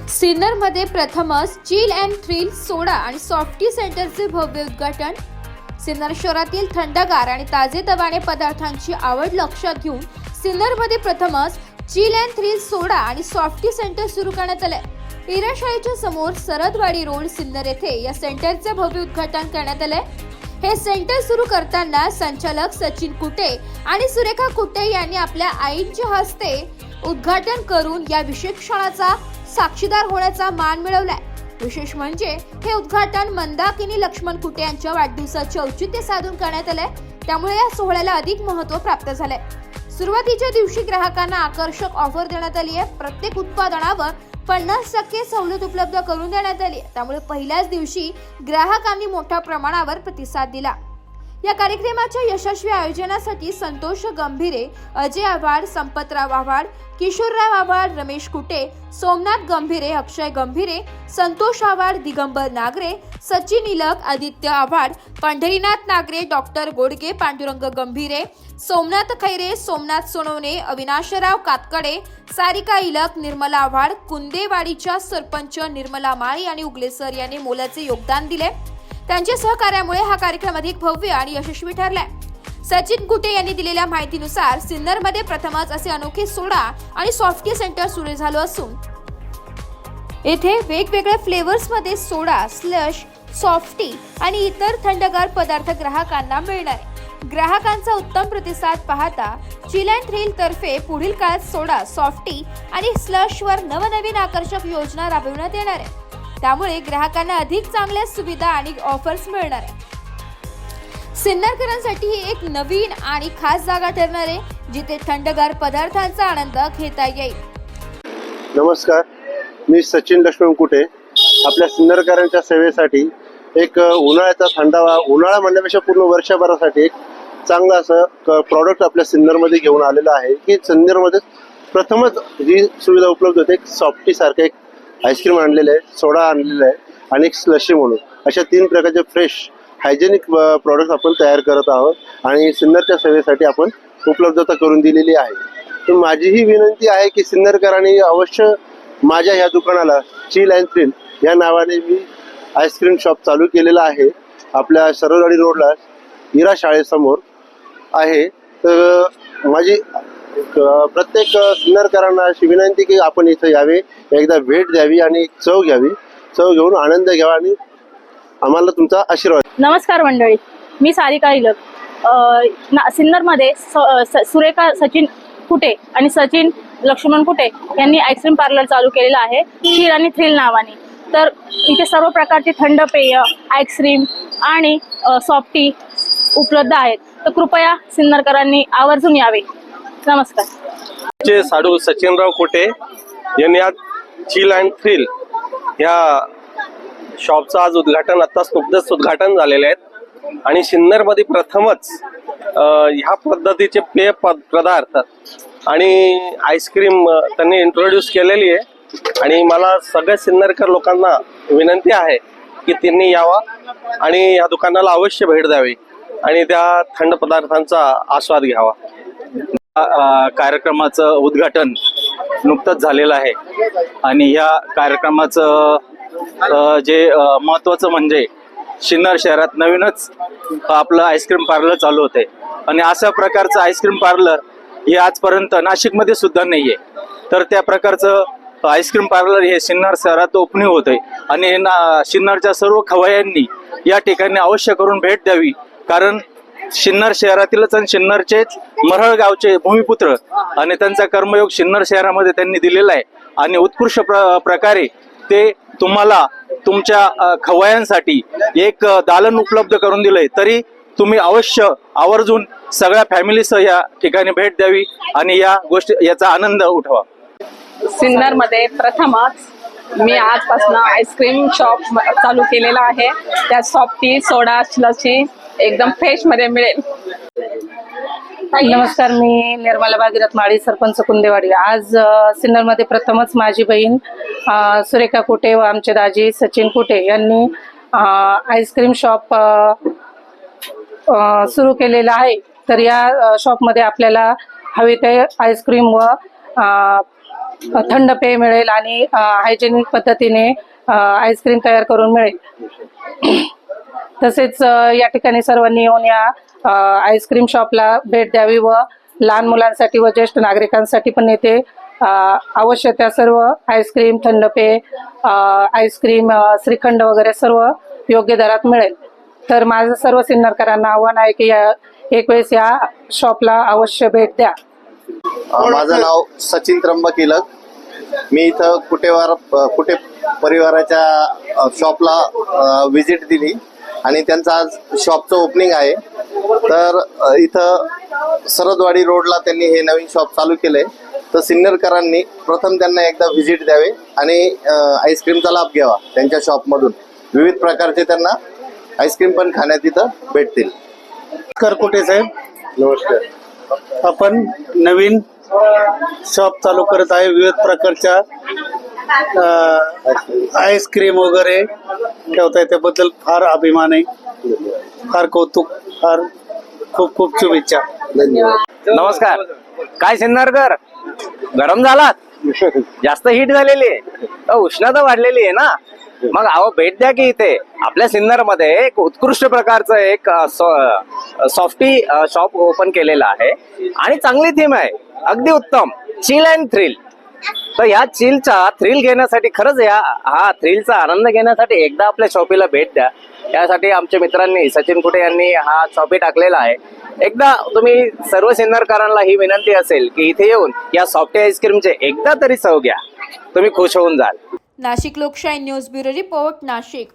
सिन्नरमध्ये प्रथमच chill and thrill सोडा आणि softy सेंटरचे भव्य उद्घाटन। सिन्नर शहरातील थंडगार आणि ताजेतवाने पदार्थांची आवड लक्षात घेऊन सिन्नरमध्ये प्रथमच चिल अँड थ्रिल सोडा आणि सॉफ्टी सेंटर सुरू करण्यात आले। इराशाळेच्या समोर सरदवाडी रोड सिन्नर येथे या सेंटरचे भव्य उद्घाटन करण्यात आले। हे सेंटर सुरू करताना संचालक सचिन कुटे आणि सुरेखा कुटे यांनी आपल्या आईच्या हस्ते उद्घाटन करून या विशेष क्षणाचा साक्षीदार होण्याचा मान मिळवलाय। विशेष म्हणजे हे उद्घाटन मंदाकिनी लक्ष्मण कुटे यांच्या वाढदिवसाचे औचित्य साधून करण्यात आले, त्यामुळे या सोहळ्याला अधिक महत्त्व प्राप्त झाले। सुरुवातीच्या दिवशी ग्राहकांना आकर्षक ऑफर देण्यात आली आहे। प्रत्येक उत्पादनावर 50% सवलत उपलब्ध करून देण्यात आली, त्यामुळे पहिल्याच दिवशी ग्राहकांनी मोठ्या प्रमाणावर प्रतिसाद दिला। या कार्यक्रमाच्या यशस्वी आयोजनासाठी संतोष गंभीरे, अजय आव्हाड, संपतराव आव्हाड, किशोरराव आव्हाड, रमेश कुटे, सोमनाथ गंभीरे, अक्षय गंभीरे, संतोष आव्हाड, दिगंबर नागरे, सचिन इलक, आदित्य आव्हाड, पंढरीनाथ नागरे, डॉक्टर गोडगे, पांडुरंग गंभीरे, सोमनाथ खैरे, सोमनाथ सोनवणे, अविनाशराव कातकडे, सारिका इलक, निर्मला आव्हाड, कुंदेवाडीच्या सरपंच निर्मला माळी आणि उगलेसर यांनी मोलाचे योगदान दिले। त्यांच्या सहकार्यामुळे हा कार्यक्रम अधिक भव्य आणि यशस्वी ठरलाय। सचिन कुटे यांनी दिलेल्या माहितीनुसार सिन्नरमध्ये प्रथमच असे अनोखे सोडा आणि सॉफ्टी सेंटर सुरू झालं असून येथे वेगवेगळ्या फ्लेवर्समध्ये सोडा, स्लश, सॉफ्टी आणि इतर थंडगार पदार्थ ग्राहकांना मिळणार आहे। ग्राहकांचा उत्तम प्रतिसाद पाहता चिल अँड थ्रिल तर्फे पुढील काळात सोडा, सॉफ्टी आणि स्लशवर नवनवीन आकर्षक योजना राबविण्यात येणार आहे, त्यामुळे ग्राहकांना अधिक चांगल्या सुविधा आणि ऑफर्स मिळणार आहे। सिन्नरकरांसाठी ही एक नवीन आणि खास जागा ठरणार आहे, जिथे थंडगार पदार्थांचा आनंद घेता येईल। नमस्कार, मी सचिन लक्ष्मण कुटे आपल्या सिन्नरकरांच्या सेवेसाठी एक उन्हाळ्याचा थंडावा, उन्हाळा म्हणण्यापेक्षा पूर्ण वर्षभरासाठी एक चांगलं असं प्रॉडक्ट आपल्या सिन्नरमध्ये घेऊन आलेलं आहे की सिन्नरमध्ये प्रथमच जी सुविधा उपलब्ध होते, एक सॉफ्टी सारखं एक आईस्क्रीम आणलेलं आहे, सोडा आणलेला आहे आणि एक स्लशी म्हणून अशा 3 प्रकारचे फ्रेश हायजेनिक प्रॉडक्ट आपण तयार करत आहोत आणि सिन्नरच्या सेवेसाठी आपण उपलब्धता करून दिलेली आहे। तर माझी ही विनंती आहे की सिन्नरकरांनी अवश्य माझ्या ह्या दुकानाला चिल अँड थ्रिल या नावाने मी आईस्क्रीम शॉप चालू केलेला आहे। आपल्या सरदवाडी रोडला इरा शाळेसमोर आहे। तर माझी प्रत्येक सिन्नरकरांना अशी विनंती की आपण इथं यावे, एकदा भेट द्यावी आणि चव घ्यावी, चव घेऊन आनंद घ्यावा आणि आम्हाला तुमचा आशीर्वाद। नमस्कार मंडळी, मी सारिका इलक। सिन्नरमध्ये सुरेखा सचिन कुटे आणि सचिन लक्ष्मण कुटे यांनी आईस्क्रीम पार्लर चालू केलेलं आहे, चिल आणि थ्रिल नावाने। तर इथे सर्व प्रकारचे थंड पेय, आईस्क्रीम आणि सॉफ्टी उपलब्ध आहेत, तर कृपया सिन्नरकरांनी आवर्जून यावे। नमस्कार। साडू सचिनराव कुटे यांनी आज चिल अँड थ्रिल या शॉपचं आज उद्घाटन, आता नुकतंच उद्घाटन झालेले आहेत आणि सिन्नरमध्ये प्रथमच ह्या पद्धतीचे पेय पदार्थ आणि आईस्क्रीम त्यांनी इंट्रोड्यूस केलेली आहे आणि मला सगळ्या सिन्नरकर लोकांना विनंती आहे की त्यांनी यावा आणि या दुकानाला अवश्य भेट द्यावी आणि त्या थंड पदार्थांचा आस्वाद घ्यावा। कार्यक्रमाचं उद्घाटन नुकतंच झालेलं आहे आणि या कार्यक्रमाचं जे महत्त्वाचं म्हणजे सिन्नर शहरात नवीनच आपलं आईस्क्रीम पार्लर चालू होते आणि अशा प्रकारचं आईस्क्रीम पार्लर हे आजपर्यंत नाशिकमध्ये सुद्धा नाही आहे। तर त्या प्रकारचं आईस्क्रीम पार्लर हे सिन्नर शहरात ओपनिंग होते आणि सिन्नरच्या सर्व खवय्यांनी या ठिकाणी अवश्य करून भेट द्यावी, कारण सिन्नर शहरातीलच आणि सिन्नरचेच मरहळ गावचे भूमिपुत्र आणि त्यांचा कर्मयोग सिन्नर शहरामध्ये त्यांनी दिलेला आहे आणि उत्कृष्ट प्रकारे ते तुम्हाला तुमच्या खवयांसाठी एक दालन उपलब्ध करून दिलंय। तरी तुम्ही अवश्य आवर्जून सगळ्या फॅमिलीसह या ठिकाणी भेट द्यावी आणि याचा आनंद उठवा। सिन्नरमध्ये प्रथमच मी आजपासून आईस्क्रीम शॉप चालू केलेला आहे, त्यात सॉफ्टी, सोडा, स्लशी एकदम फ्रेश मध्ये मिळेल। नमस्कार, मी निर्मला भागीरथ माळी, सरपंच कुंदेवाडी। आज सिन्नरमध्ये प्रथमच माझी बहीण सुरेखा कुटे व आमचे दाजी सचिन कुटे यांनी आईस्क्रीम शॉप सुरू केलेला आहे। तर या शॉपमध्ये आपल्याला हवे ते आईस्क्रीम व थंड पेय मिळेल आणि हायजेनिक पद्धतीने आईस्क्रीम तयार करून मिळेल. तसेच या ठिकाणी सर्वांनी येऊन या आईस्क्रीम शॉपला भेट द्यावी व लहान मुलांसाठी व ज्येष्ठ नागरिकांसाठी पण येथे अवश्य त्या सर्व आईस्क्रीम, थंड पेय, आईस्क्रीम, श्रीखंड वगैरे सर्व योग्य दरात मिळेल. तर माझं सर्व सिन्नरकरांना आव्हान आहे की एक वेळेस या शॉपला अवश्य भेट द्या. माझं नाव सचिन त्र्यंबक इलक. मी इथं कुटे परिवाराच्या शॉपला व्हिजिट दिली आणि त्यांचं आज शॉपचं ओपनिंग आहे. तर इथं सरदवाडी रोडला त्यांनी हे नवीन शॉप चालू केलंय. तर सिन्नरकरांनी प्रथम त्यांना एकदा व्हिजिट द्यावे आणि आईस्क्रीमचा लाभ घ्यावा. त्यांच्या शॉपमधून विविध प्रकारचे त्यांना आईस्क्रीम पण खाण्यात इथं भेटतील. कुटे साहेब, नमस्कार. आपण नवीन शॉप चालू करत आहे. विविध प्रकारच्या आईस्क्रीम वगैरे ठेवताय, त्याबद्दल फार अभिमान आहे, फार कौतुक, फार खूप खूप शुभेच्छा. धन्यवाद. नमस्कार. काय सिन्नरकर, गरम झालात? जास्त हीट झालेली आहे, उष्णता वाढलेली आहे ना. मग अहो भेट द्या की इथे आपल्या सिन्नर मध्ये एक उत्कृष्ट प्रकारचं एक सॉफ्टी शॉप ओपन केलेलं आहे आणि चांगली थीम आहे, अगदी उत्तम, चिल अँड थ्रिल. तर ह्या चिलचा थ्रिल घेण्यासाठी, खरंच हा थ्रिलचा आनंद घेण्यासाठी एकदा आपल्या शॉपीला भेट द्या. यासाठी आमच्या मित्रांनी सचिन कुटे यांनी हा शॉपी टाकलेला आहे. एकदा तुम्ही सर्व सिन्नरकरांना ही विनंती असेल की इथे येऊन या सॉफ्टी आईस्क्रीमचे एकदा तरी चव घ्या, तुम्ही खुश होऊन जाल. नाशिक लोकशाही न्यूज ब्युरो रिपोर्ट, नाशिक.